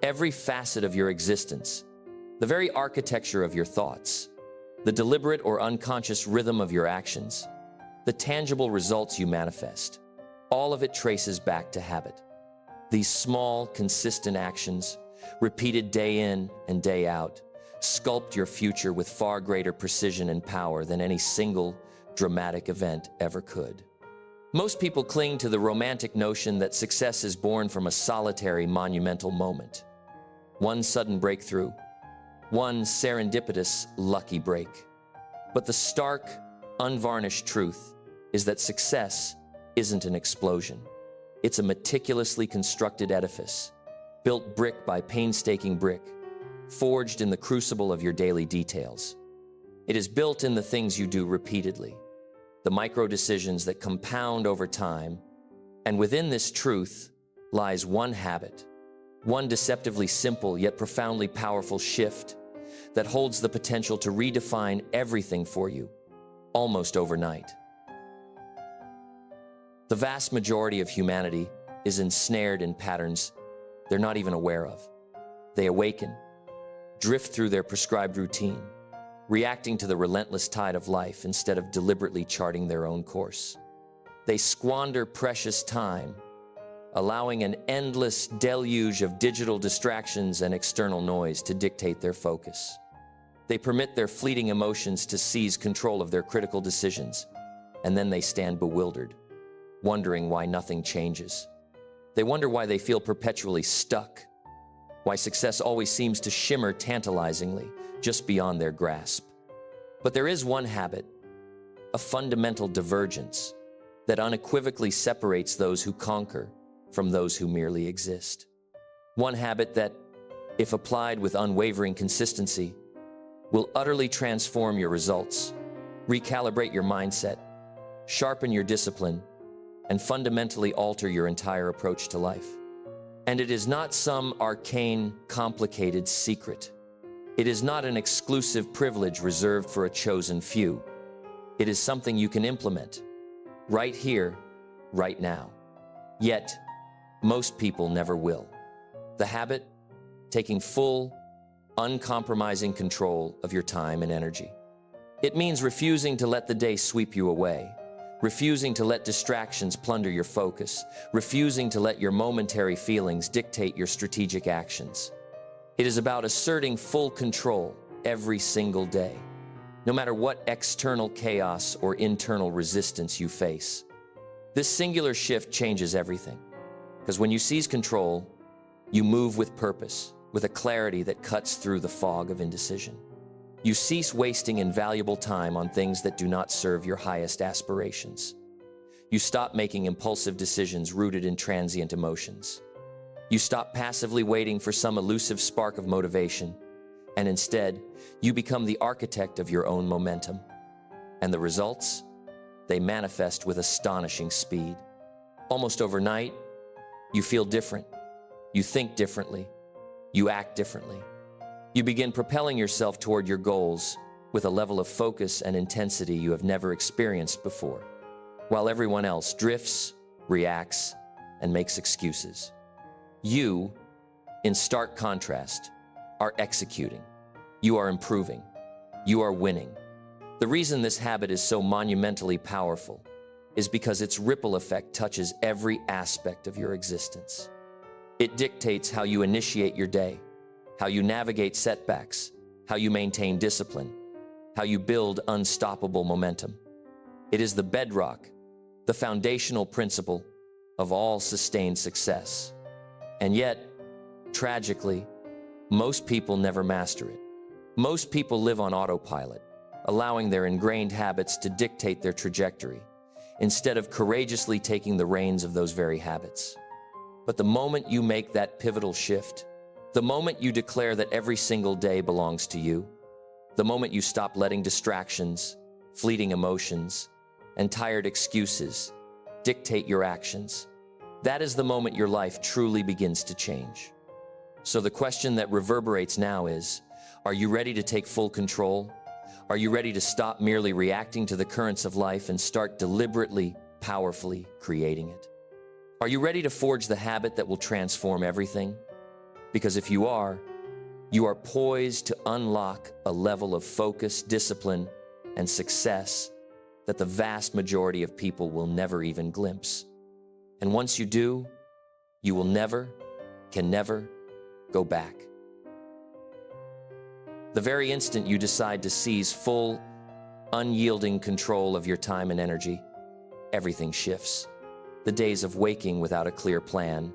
Every facet of your existence, the very architecture of your thoughts, the deliberate or unconscious rhythm of your actions, the tangible results you manifest, all of it traces back to habit. These small, consistent actions, repeated day in and day out, sculpt your future with far greater precision and power than any single dramatic event ever could. Most people cling to the romantic notion that success is born from a solitary, monumental moment. One sudden breakthrough, one serendipitous, lucky break. But the stark, unvarnished truth is that success isn't an explosion. It's a meticulously constructed edifice, built brick by painstaking brick, forged in the crucible of your daily details. It is built in the things you do repeatedly, the micro decisions that compound over time, and within this truth lies one habit, one deceptively simple yet profoundly powerful shift that holds the potential to redefine everything for you, almost overnight. The vast majority of humanity is ensnared in patterns they're not even aware of. They awaken, drift through their prescribed routine, reacting to the relentless tide of life instead of deliberately charting their own course. They squander precious time, allowing an endless deluge of digital distractions and external noise to dictate their focus. They permit their fleeting emotions to seize control of their critical decisions, and then they stand bewildered, wondering why nothing changes. They wonder why they feel perpetually stuck, why success always seems to shimmer tantalizingly just beyond their grasp. But there is one habit, a fundamental divergence, that unequivocally separates those who conquer from those who merely exist. One habit that, if applied with unwavering consistency, will utterly transform your results, recalibrate your mindset, sharpen your discipline, and fundamentally alter your entire approach to life. And it is not some arcane, complicated secret. It is not an exclusive privilege reserved for a chosen few. It is something you can implement, right here, right now. Yet, most people never will. The habit, taking full, uncompromising control of your time and energy. It means refusing to let the day sweep you away, refusing to let distractions plunder your focus, refusing to let your momentary feelings dictate your strategic actions. It is about asserting full control every single day, no matter what external chaos or internal resistance you face. This singular shift changes everything, because when you seize control, you move with purpose, with a clarity that cuts through the fog of indecision. You cease wasting invaluable time on things that do not serve your highest aspirations. You stop making impulsive decisions rooted in transient emotions. You stop passively waiting for some elusive spark of motivation, and instead, you become the architect of your own momentum. And the results? They manifest with astonishing speed. Almost overnight, you feel different. You think differently. You act differently. You begin propelling yourself toward your goals with a level of focus and intensity you have never experienced before, while everyone else drifts, reacts, and makes excuses. You, in stark contrast, are executing. You are improving. You are winning. The reason this habit is so monumentally powerful is because its ripple effect touches every aspect of your existence. It dictates how you initiate your day, how you navigate setbacks, how you maintain discipline, how you build unstoppable momentum. It is the bedrock, the foundational principle of all sustained success. And yet, tragically, most people never master it. Most people live on autopilot, allowing their ingrained habits to dictate their trajectory, instead of courageously taking the reins of those very habits. But the moment you make that pivotal shift, the moment you declare that every single day belongs to you, the moment you stop letting distractions, fleeting emotions, and tired excuses dictate your actions, that is the moment your life truly begins to change. So the question that reverberates now is, are you ready to take full control? Are you ready to stop merely reacting to the currents of life and start deliberately, powerfully creating it? Are you ready to forge the habit that will transform everything? Because if you are poised to unlock a level of focus, discipline, and success that the vast majority of people will never even glimpse. And once you do, you will never, can never go back. The very instant you decide to seize full, unyielding control of your time and energy, everything shifts. The days of waking without a clear plan,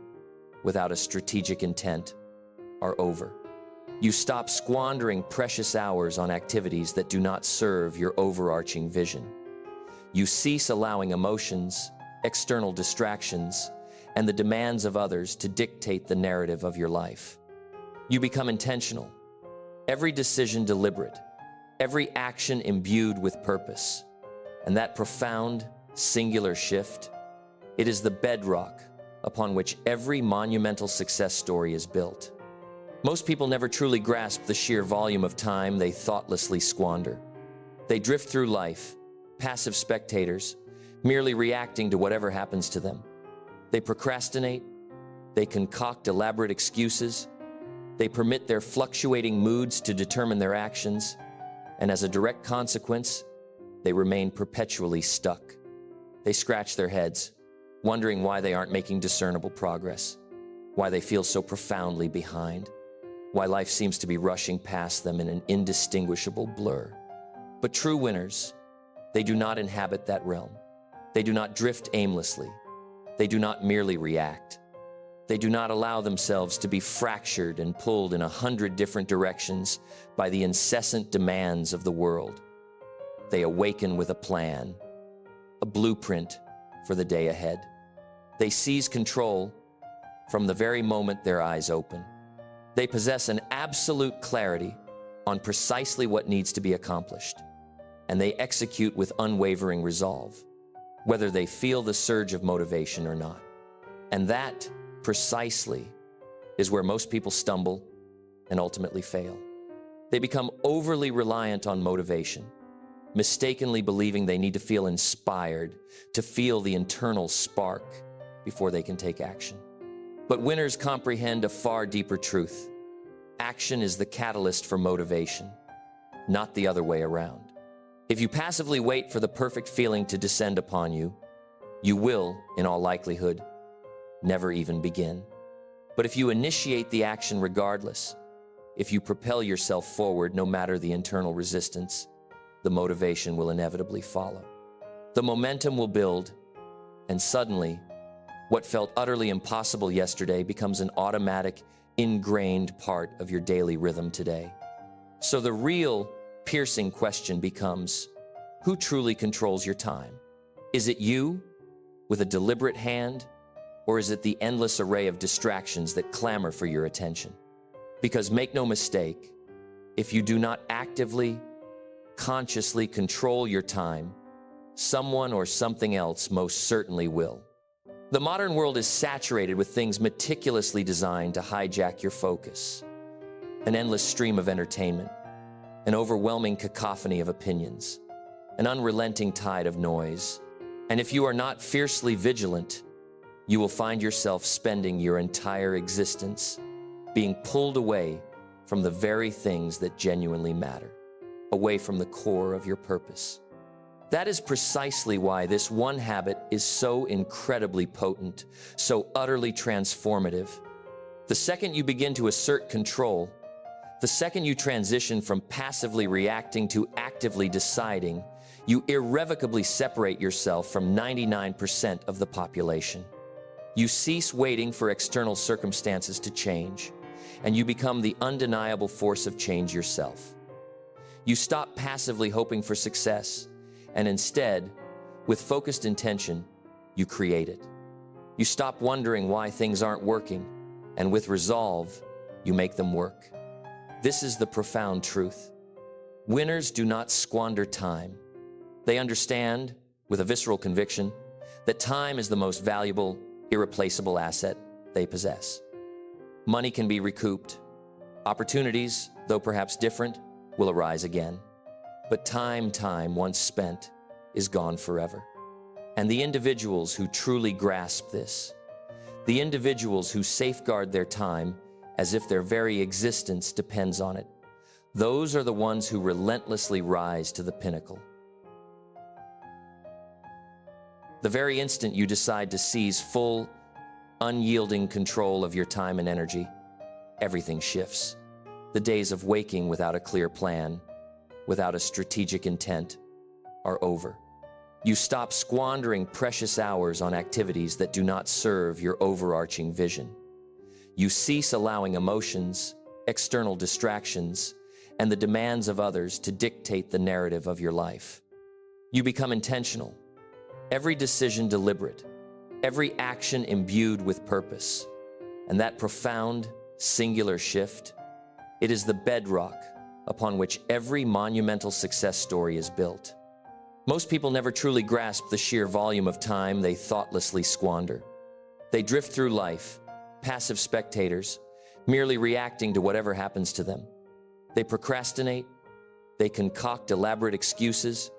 without a strategic intent, are over. You stop squandering precious hours on activities that do not serve your overarching vision. You cease allowing emotions, external distractions, and the demands of others to dictate the narrative of your life. You become intentional, every decision deliberate, every action imbued with purpose. And that profound, singular shift, it is the bedrock upon which every monumental success story is built. Most people never truly grasp the sheer volume of time they thoughtlessly squander. They drift through life, passive spectators, merely reacting to whatever happens to them. They procrastinate, they concoct elaborate excuses, they permit their fluctuating moods to determine their actions, and as a direct consequence, they remain perpetually stuck. They scratch their heads, wondering why they aren't making discernible progress, why they feel so profoundly behind, why life seems to be rushing past them in an indistinguishable blur. But true winners, they do not inhabit that realm. They do not drift aimlessly. They do not merely react. They do not allow themselves to be fractured and pulled in 100 different directions by the incessant demands of the world. They awaken with a plan, a blueprint for the day ahead. They seize control from the very moment their eyes open. They possess an absolute clarity on precisely what needs to be accomplished, and they execute with unwavering resolve, whether they feel the surge of motivation or not. And that, precisely, is where most people stumble and ultimately fail. They become overly reliant on motivation, mistakenly believing they need to feel inspired, to feel the internal spark before they can take action. But winners comprehend a far deeper truth. Action is the catalyst for motivation, not the other way around. If you passively wait for the perfect feeling to descend upon you, you will, in all likelihood, never even begin. But if you initiate the action regardless, if you propel yourself forward no matter the internal resistance, the motivation will inevitably follow. The momentum will build, and suddenly, what felt utterly impossible yesterday becomes an automatic, ingrained part of your daily rhythm today. So the real, piercing question becomes, who truly controls your time? Is it you, with a deliberate hand, or is it the endless array of distractions that clamor for your attention? Because make no mistake, if you do not actively, consciously control your time, someone or something else most certainly will. The modern world is saturated with things meticulously designed to hijack your focus. An endless stream of entertainment, an overwhelming cacophony of opinions, an unrelenting tide of noise. And if you are not fiercely vigilant, you will find yourself spending your entire existence being pulled away from the very things that genuinely matter, away from the core of your purpose. That is precisely why this one habit is so incredibly potent, so utterly transformative. The second you begin to assert control, the second you transition from passively reacting to actively deciding, you irrevocably separate yourself from 99% of the population. You cease waiting for external circumstances to change, and you become the undeniable force of change yourself. You stop passively hoping for success, and instead, with focused intention, you create it. You stop wondering why things aren't working, and with resolve, you make them work. This is the profound truth. Winners do not squander time. They understand, with a visceral conviction, that time is the most valuable, irreplaceable asset they possess. Money can be recouped. Opportunities, though perhaps different, will arise again. But time once spent is gone forever. And the individuals who truly grasp this, the individuals who safeguard their time as if their very existence depends on it. Those are the ones who relentlessly rise to the pinnacle. The very instant you decide to seize full, unyielding control of your time and energy, everything shifts. The days of waking without a clear plan, without a strategic intent, are over. You stop squandering precious hours on activities that do not serve your overarching vision. You cease allowing emotions, external distractions, and the demands of others to dictate the narrative of your life. You become intentional, every decision deliberate, every action imbued with purpose. And that profound, singular shift, it is the bedrock upon which every monumental success story is built. Most people never truly grasp the sheer volume of time they thoughtlessly squander. They drift through life, passive spectators, merely reacting to whatever happens to them. They procrastinate, they concoct elaborate excuses,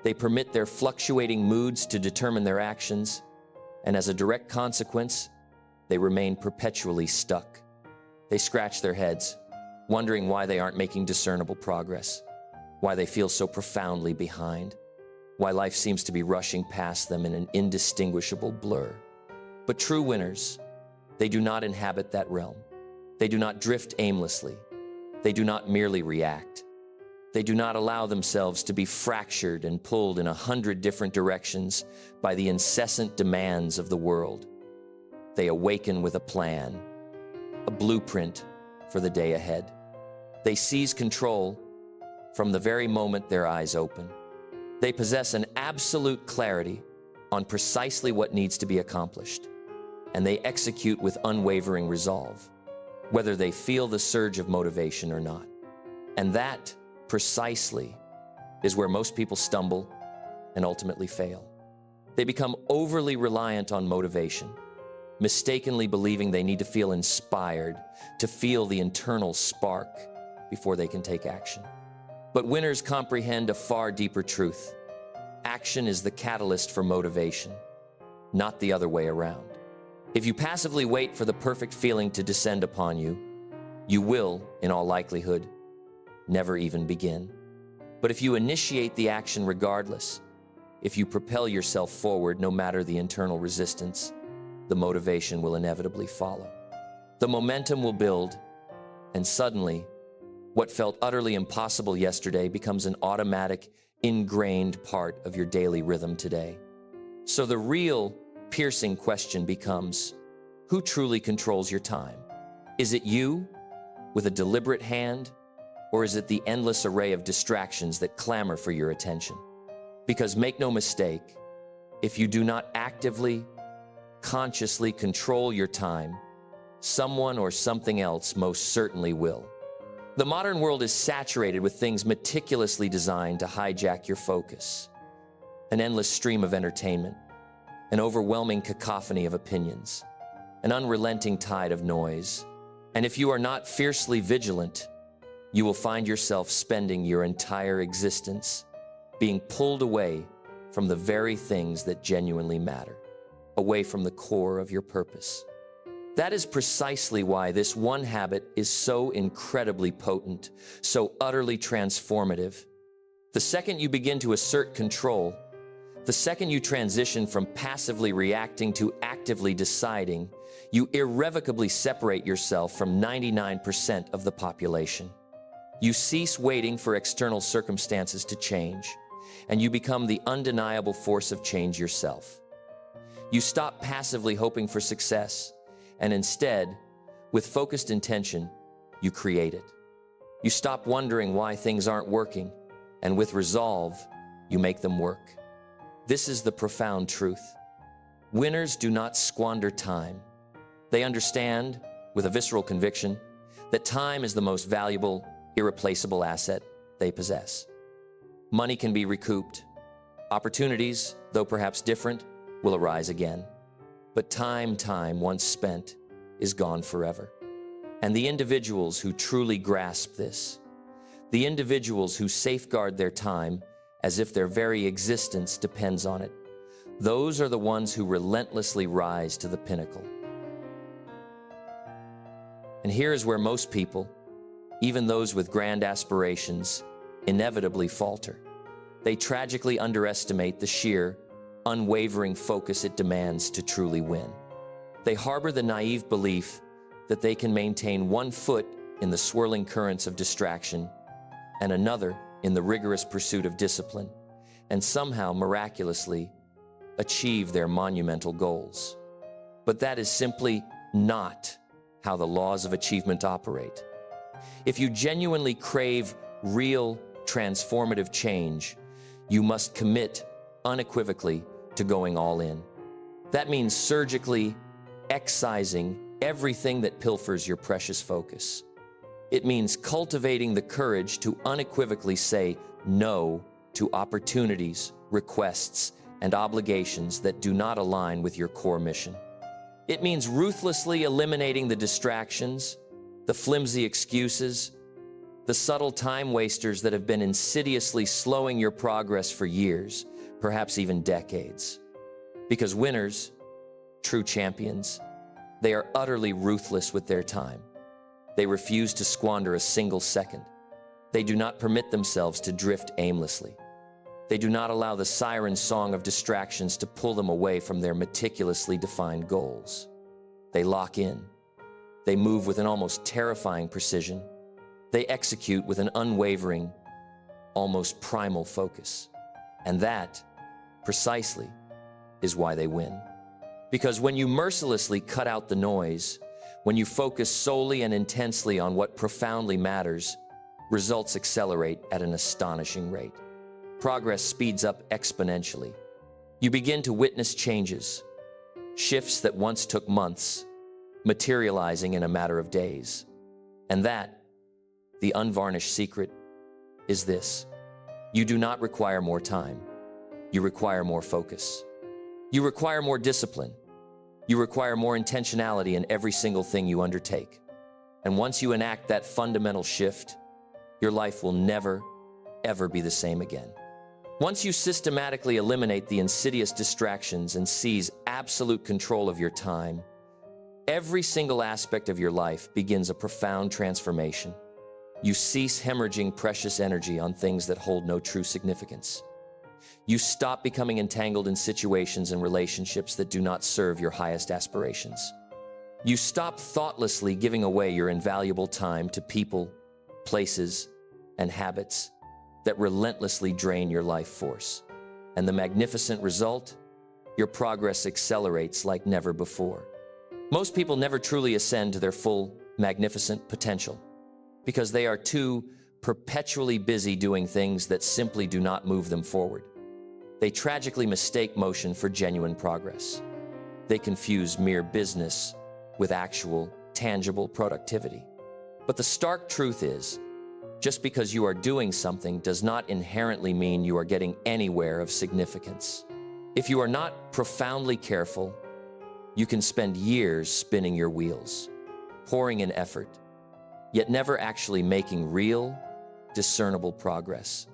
they permit their fluctuating moods to determine their actions, and as a direct consequence, they remain perpetually stuck. They scratch their heads, wondering why they aren't making discernible progress, why they feel so profoundly behind, why life seems to be rushing past them in an indistinguishable blur. But true winners, they do not inhabit that realm. They do not drift aimlessly. They do not merely react. They do not allow themselves to be fractured and pulled in 100 different directions by the incessant demands of the world. They awaken with a plan, a blueprint for the day ahead. They seize control from the very moment their eyes open. They possess an absolute clarity on precisely what needs to be accomplished, and they execute with unwavering resolve, whether they feel the surge of motivation or not. And that, precisely, is where most people stumble and ultimately fail. They become overly reliant on motivation, mistakenly believing they need to feel inspired, to feel the internal spark before they can take action. But winners comprehend a far deeper truth. Action is the catalyst for motivation, not the other way around. If you passively wait for the perfect feeling to descend upon you, you will, in all likelihood, never even begin. But if you initiate the action regardless, if you propel yourself forward no matter the internal resistance, the motivation will inevitably follow. The momentum will build, and suddenly, what felt utterly impossible yesterday becomes an automatic, ingrained part of your daily rhythm today. So the real, piercing question becomes, who truly controls your time? Is it you, with a deliberate hand, or is it the endless array of distractions that clamor for your attention? Because make no mistake, if you do not actively, consciously control your time, someone or something else most certainly will. The modern world is saturated with things meticulously designed to hijack your focus. An endless stream of entertainment, an overwhelming cacophony of opinions, an unrelenting tide of noise. And if you are not fiercely vigilant, you will find yourself spending your entire existence being pulled away from the very things that genuinely matter, away from the core of your purpose. That is precisely why this one habit is so incredibly potent, so utterly transformative. The second you begin to assert control, the second you transition from passively reacting to actively deciding, you irrevocably separate yourself from 99% of the population. You cease waiting for external circumstances to change, and you become the undeniable force of change yourself. You stop passively hoping for success, and instead, with focused intention, you create it. You stop wondering why things aren't working, and with resolve, you make them work. This is the profound truth. Winners do not squander time. They understand, with a visceral conviction, that time is the most valuable, irreplaceable asset they possess. Money can be recouped. Opportunities, though perhaps different, will arise again. But time once spent is gone forever. And the individuals who truly grasp this, the individuals who safeguard their time as if their very existence depends on it, those are the ones who relentlessly rise to the pinnacle. And here is where most people, even those with grand aspirations, inevitably falter. They tragically underestimate the sheer, unwavering focus it demands to truly win. They harbor the naive belief that they can maintain one foot in the swirling currents of distraction and another in the rigorous pursuit of discipline, and somehow miraculously achieve their monumental goals. But that is simply not how the laws of achievement operate. If you genuinely crave real transformative change, you must commit unequivocally to going all in. That means surgically excising everything that pilfers your precious focus. It means cultivating the courage to unequivocally say no to opportunities, requests, and obligations that do not align with your core mission. It means ruthlessly eliminating the distractions, the flimsy excuses, the subtle time wasters that have been insidiously slowing your progress for years, perhaps even decades. Because winners, true champions, they are utterly ruthless with their time. They refuse to squander a single second. They do not permit themselves to drift aimlessly. They do not allow the siren song of distractions to pull them away from their meticulously defined goals. They lock in. They move with an almost terrifying precision. They execute with an unwavering, almost primal focus. And that, precisely, is why they win. Because when you mercilessly cut out the noise, when you focus solely and intensely on what profoundly matters, results accelerate at an astonishing rate. Progress speeds up exponentially. You begin to witness changes, shifts that once took months, materializing in a matter of days. And that, the unvarnished secret, is this: you do not require more time. You require more focus. You require more discipline. You require more intentionality in every single thing you undertake. And once you enact that fundamental shift, your life will never, ever be the same again. Once you systematically eliminate the insidious distractions and seize absolute control of your time, every single aspect of your life begins a profound transformation. You cease hemorrhaging precious energy on things that hold no true significance. You stop becoming entangled in situations and relationships that do not serve your highest aspirations. You stop thoughtlessly giving away your invaluable time to people, places, and habits that relentlessly drain your life force. And the magnificent result? Your progress accelerates like never before. Most people never truly ascend to their full, magnificent potential because they are too perpetually busy doing things that simply do not move them forward. They tragically mistake motion for genuine progress. They confuse mere business with actual, tangible productivity. But the stark truth is, just because you are doing something does not inherently mean you are getting anywhere of significance. If you are not profoundly careful, you can spend years spinning your wheels, pouring in effort, yet never actually making real, discernible progress.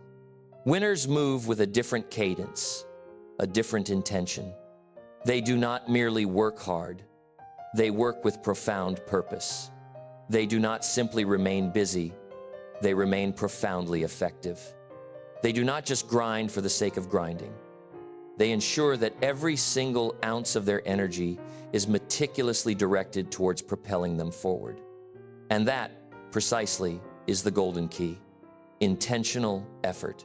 Winners move with a different cadence, a different intention. They do not merely work hard, they work with profound purpose. They do not simply remain busy, they remain profoundly effective. They do not just grind for the sake of grinding. They ensure that every single ounce of their energy is meticulously directed towards propelling them forward. And that, precisely, is the golden key: intentional effort.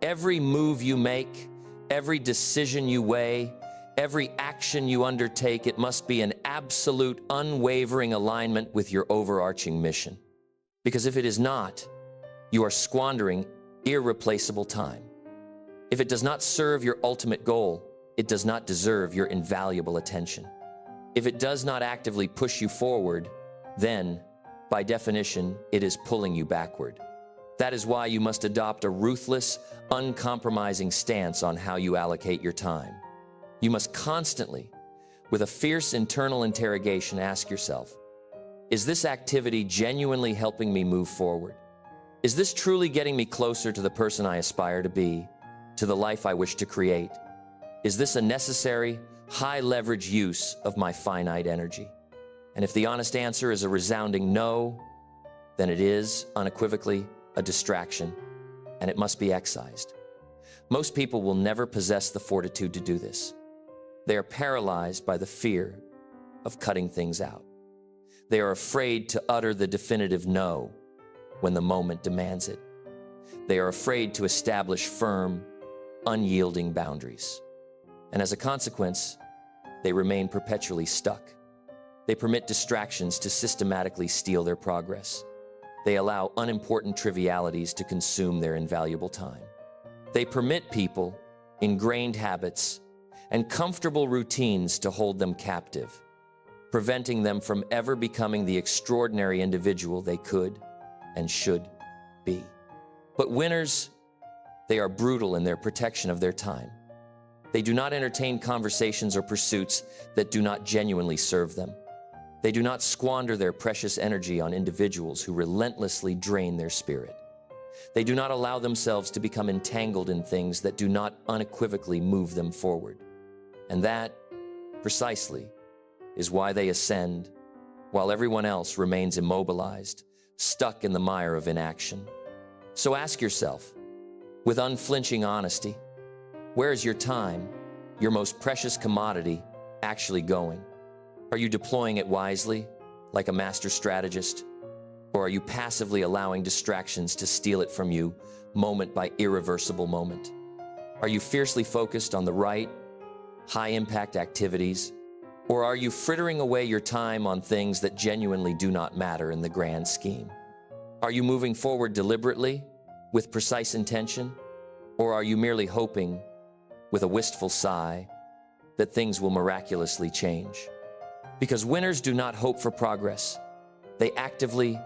Every move you make, every decision you weigh, every action you undertake, it must be an absolute, unwavering alignment with your overarching mission. Because if it is not, you are squandering irreplaceable time. If it does not serve your ultimate goal, it does not deserve your invaluable attention. If it does not actively push you forward, then, by definition, it is pulling you backward. That is why you must adopt a ruthless, uncompromising stance on how you allocate your time. You must constantly, with a fierce internal interrogation, ask yourself, is this activity genuinely helping me move forward? Is this truly getting me closer to the person I aspire to be, to the life I wish to create? Is this a necessary, high-leverage use of my finite energy? And if the honest answer is a resounding no, then it is unequivocally a distraction, and it must be excised. Most people will never possess the fortitude to do this. They are paralyzed by the fear of cutting things out. They are afraid to utter the definitive no when the moment demands it. They are afraid to establish firm, unyielding boundaries. And as a consequence, they remain perpetually stuck. They permit distractions to systematically steal their progress. They allow unimportant trivialities to consume their invaluable time. They permit people ingrained habits and comfortable routines to hold them captive, preventing them from ever becoming the extraordinary individual they could and should be. But winners, they are brutal in their protection of their time. They do not entertain conversations or pursuits that do not genuinely serve them. They do not squander their precious energy on individuals who relentlessly drain their spirit. They do not allow themselves to become entangled in things that do not unequivocally move them forward. And that, precisely, is why they ascend, while everyone else remains immobilized, stuck in the mire of inaction. So ask yourself, with unflinching honesty, where is your time, your most precious commodity, actually going? Are you deploying it wisely, like a master strategist? Or are you passively allowing distractions to steal it from you, moment by irreversible moment? Are you fiercely focused on the right, high-impact activities? Or are you frittering away your time on things that genuinely do not matter in the grand scheme? Are you moving forward deliberately, with precise intention? Or are you merely hoping, with a wistful sigh, that things will miraculously change? Because winners do not hope for progress. They actively,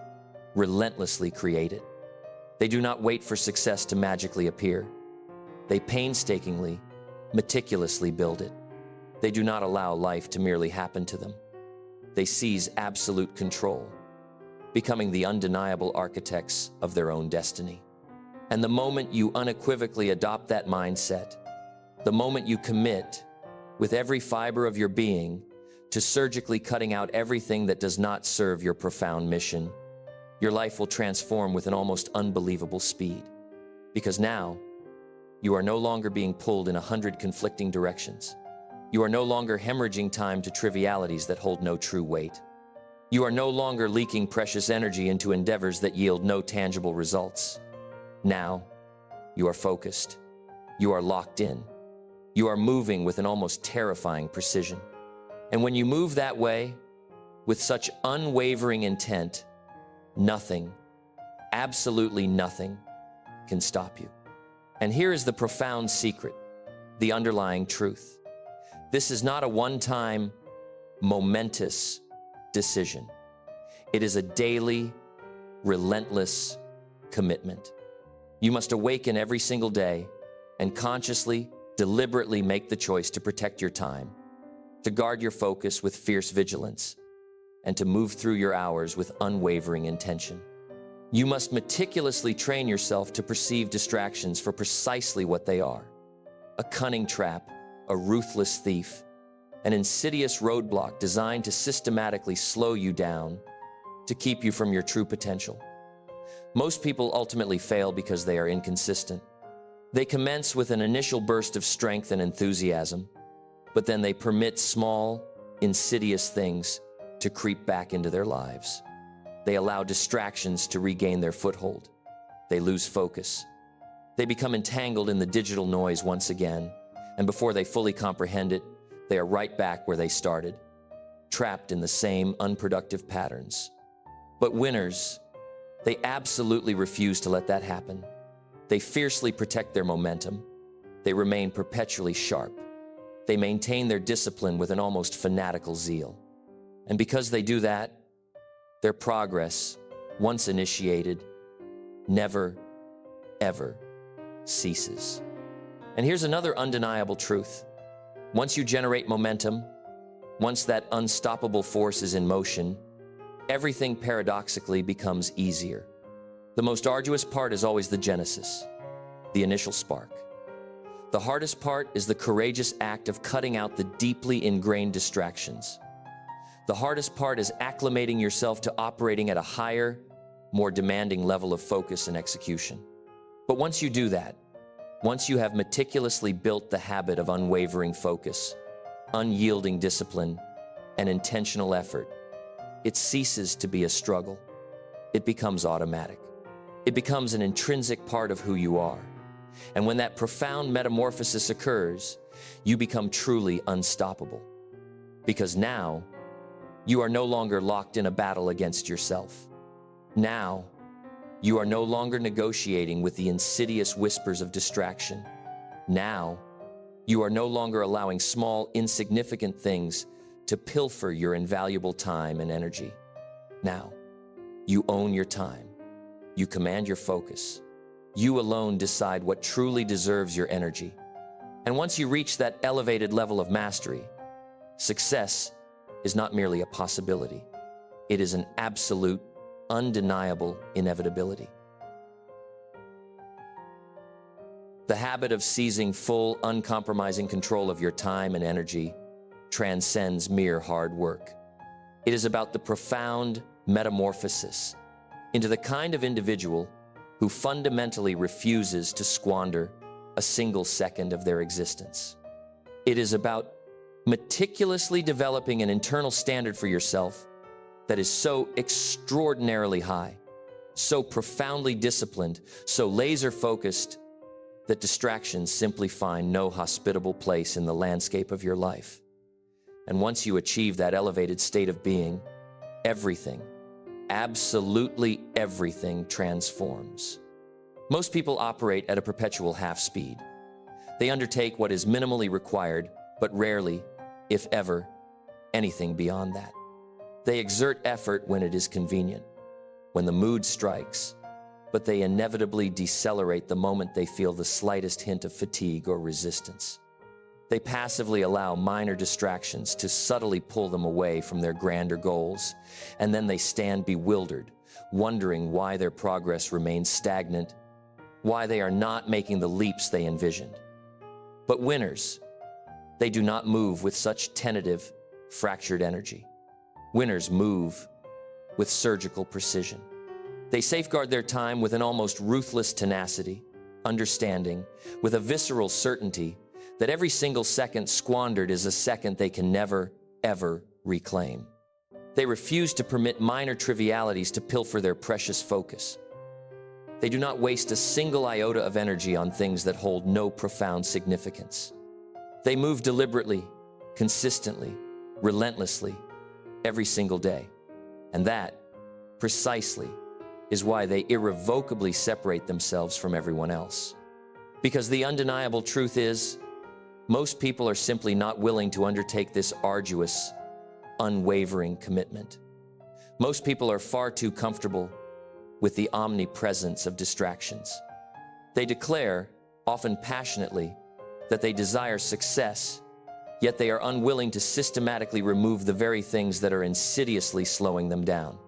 relentlessly create it. They do not wait for success to magically appear. They painstakingly, meticulously build it. They do not allow life to merely happen to them. They seize absolute control, becoming the undeniable architects of their own destiny. And the moment you unequivocally adopt that mindset, the moment you commit with every fiber of your being to surgically cutting out everything that does not serve your profound mission, your life will transform with an almost unbelievable speed. Because now, you are no longer being pulled in 100 conflicting directions. You are no longer hemorrhaging time to trivialities that hold no true weight. You are no longer leaking precious energy into endeavors that yield no tangible results. Now, you are focused. You are locked in. You are moving with an almost terrifying precision. And when you move that way, with such unwavering intent, nothing, absolutely nothing, can stop you. And here is the profound secret, the underlying truth. This is not a one-time, momentous decision. It is a daily, relentless commitment. You must awaken every single day and consciously, deliberately make the choice to protect your time, to guard your focus with fierce vigilance, and to move through your hours with unwavering intention. You must meticulously train yourself to perceive distractions for precisely what they are: a cunning trap, a ruthless thief, an insidious roadblock designed to systematically slow you down, to keep you from your true potential. Most people ultimately fail because they are inconsistent. They commence with an initial burst of strength and enthusiasm, but then they permit small, insidious things to creep back into their lives. They allow distractions to regain their foothold. They lose focus. They become entangled in the digital noise once again, and before they fully comprehend it, they are right back where they started, trapped in the same unproductive patterns. But winners, they absolutely refuse to let that happen. They fiercely protect their momentum. They remain perpetually sharp. They maintain their discipline with an almost fanatical zeal. And because they do that, their progress, once initiated, never, ever ceases. And here's another undeniable truth. Once you generate momentum, once that unstoppable force is in motion, everything paradoxically becomes easier. The most arduous part is always the genesis, the initial spark. The hardest part is the courageous act of cutting out the deeply ingrained distractions. The hardest part is acclimating yourself to operating at a higher, more demanding level of focus and execution. But once you do that, once you have meticulously built the habit of unwavering focus, unyielding discipline, and intentional effort, it ceases to be a struggle. It becomes automatic. It becomes an intrinsic part of who you are. And when that profound metamorphosis occurs, you become truly unstoppable. Because now, you are no longer locked in a battle against yourself. Now, you are no longer negotiating with the insidious whispers of distraction. Now, you are no longer allowing small, insignificant things to pilfer your invaluable time and energy. Now, you own your time. You command your focus. You alone decide what truly deserves your energy. And once you reach that elevated level of mastery, success is not merely a possibility. It is an absolute, undeniable inevitability. The habit of seizing full, uncompromising control of your time and energy transcends mere hard work. It is about the profound metamorphosis into the kind of individual who fundamentally refuses to squander a single second of their existence. It is about meticulously developing an internal standard for yourself that is so extraordinarily high, so profoundly disciplined, so laser-focused that distractions simply find no hospitable place in the landscape of your life. And once you achieve that elevated state of being, everything, absolutely everything transforms. Most people operate at a perpetual half speed. They undertake what is minimally required, but rarely, if ever, anything beyond that. They exert effort when it is convenient, when the mood strikes, but they inevitably decelerate the moment they feel the slightest hint of fatigue or resistance. They passively allow minor distractions to subtly pull them away from their grander goals, and then they stand bewildered, wondering why their progress remains stagnant, why they are not making the leaps they envisioned. But winners, they do not move with such tentative, fractured energy. Winners move with surgical precision. They safeguard their time with an almost ruthless tenacity, understanding, with a visceral certainty that every single second squandered is a second they can never, ever reclaim. They refuse to permit minor trivialities to pilfer their precious focus. They do not waste a single iota of energy on things that hold no profound significance. They move deliberately, consistently, relentlessly, every single day. And that, precisely, is why they irrevocably separate themselves from everyone else. Because the undeniable truth is, most people are simply not willing to undertake this arduous, unwavering commitment. Most people are far too comfortable with the omnipresence of distractions. They declare, often passionately, that they desire success, yet they are unwilling to systematically remove the very things that are insidiously slowing them down.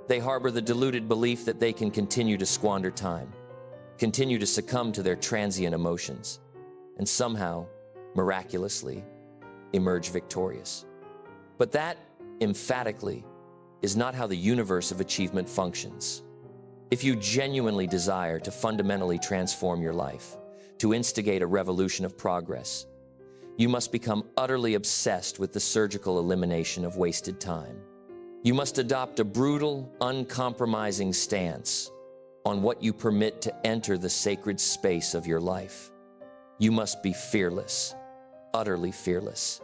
They harbor the deluded belief that they can continue to squander time, continue to succumb to their transient emotions, and somehow, miraculously, emerge victorious. But that, emphatically, is not how the universe of achievement functions. If you genuinely desire to fundamentally transform your life, to instigate a revolution of progress, you must become utterly obsessed with the surgical elimination of wasted time. You must adopt a brutal, uncompromising stance on what you permit to enter the sacred space of your life. You must be fearless, utterly fearless,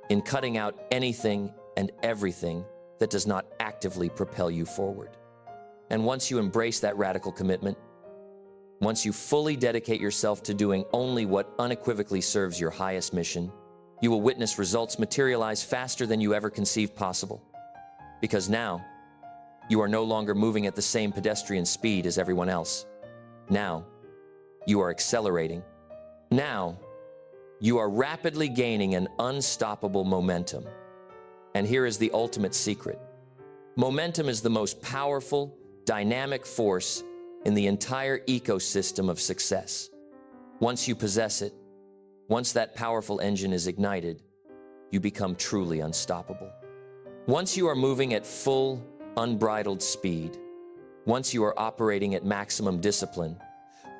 in cutting out anything and everything that does not actively propel you forward. And once you embrace that radical commitment, once you fully dedicate yourself to doing only what unequivocally serves your highest mission, you will witness results materialize faster than you ever conceived possible. Because now, you are no longer moving at the same pedestrian speed as everyone else. Now, you are accelerating. Now, you are rapidly gaining an unstoppable momentum. And here is the ultimate secret. Momentum is the most powerful, dynamic force in the entire ecosystem of success. Once you possess it, once that powerful engine is ignited, you become truly unstoppable. Once you are moving at full, unbridled speed, once you are operating at maximum discipline,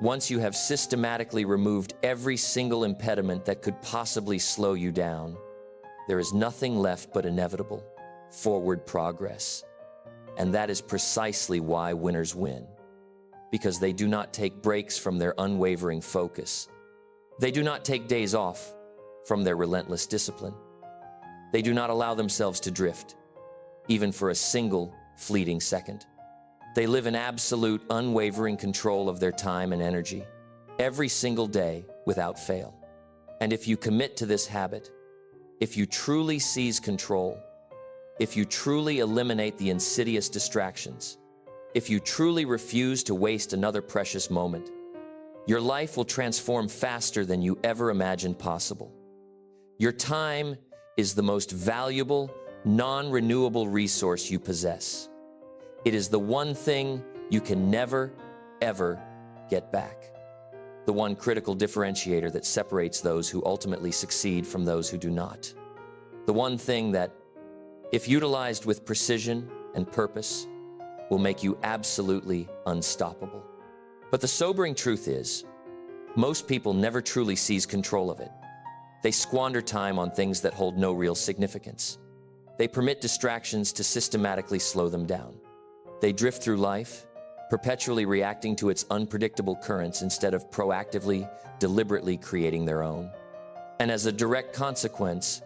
once you have systematically removed every single impediment that could possibly slow you down, there is nothing left but inevitable forward progress. And that is precisely why winners win, because they do not take breaks from their unwavering focus. They do not take days off from their relentless discipline. They do not allow themselves to drift, even for a single fleeting second. They live in absolute, unwavering control of their time and energy, every single day without fail. And if you commit to this habit, if you truly seize control, if you truly eliminate the insidious distractions, if you truly refuse to waste another precious moment, your life will transform faster than you ever imagined possible. Your time is the most valuable, non-renewable resource you possess. It is the one thing you can never, ever get back. The one critical differentiator that separates those who ultimately succeed from those who do not. The one thing that, if utilized with precision and purpose, will make you absolutely unstoppable. But the sobering truth is, most people never truly seize control of it. They squander time on things that hold no real significance. They permit distractions to systematically slow them down. They drift through life, perpetually reacting to its unpredictable currents instead of proactively, deliberately creating their own. And as a direct consequence,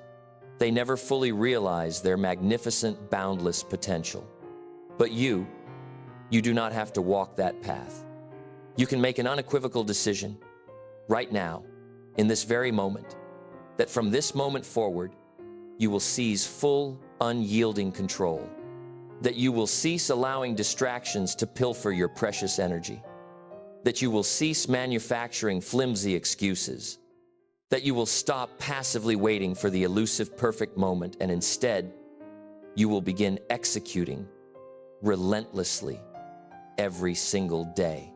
they never fully realize their magnificent, boundless potential. But you do not have to walk that path. You can make an unequivocal decision right now, in this very moment, that from this moment forward, you will seize full, unyielding control, that you will cease allowing distractions to pilfer your precious energy, that you will cease manufacturing flimsy excuses, that you will stop passively waiting for the elusive perfect moment, and instead, you will begin executing relentlessly every single day.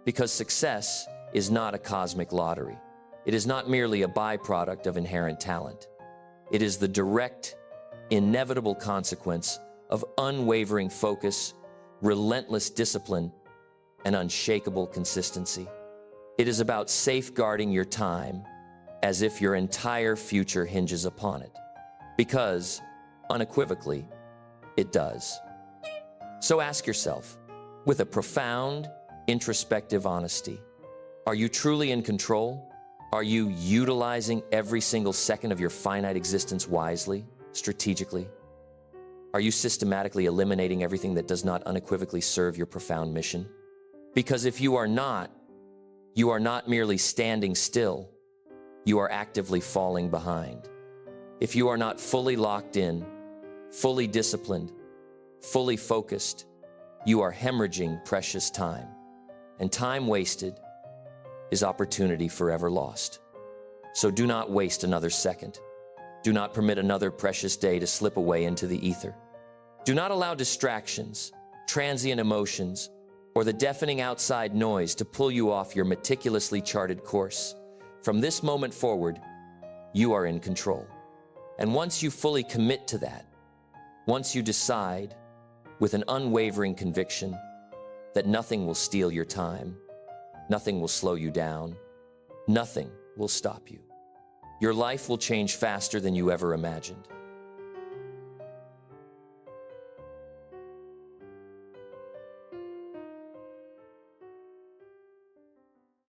Because success is not a cosmic lottery. It is not merely a byproduct of inherent talent. It is the direct, inevitable consequence of unwavering focus, relentless discipline, and unshakable consistency. It is about safeguarding your time as if your entire future hinges upon it. Because, unequivocally, it does. So ask yourself, with a profound, introspective honesty, are you truly in control? Are you utilizing every single second of your finite existence wisely, strategically? Are you systematically eliminating everything that does not unequivocally serve your profound mission? Because if you are not merely standing still, you are actively falling behind. If you are not fully locked in, fully disciplined, fully focused, you are hemorrhaging precious time. And time wasted is opportunity forever lost. So do not waste another second. Do not permit another precious day to slip away into the ether. Do not allow distractions, transient emotions, or the deafening outside noise to pull you off your meticulously charted course. From this moment forward, you are in control. And once you fully commit to that, once you decide with an unwavering conviction that nothing will steal your time, nothing will slow you down, nothing will stop you, your life will change faster than you ever imagined.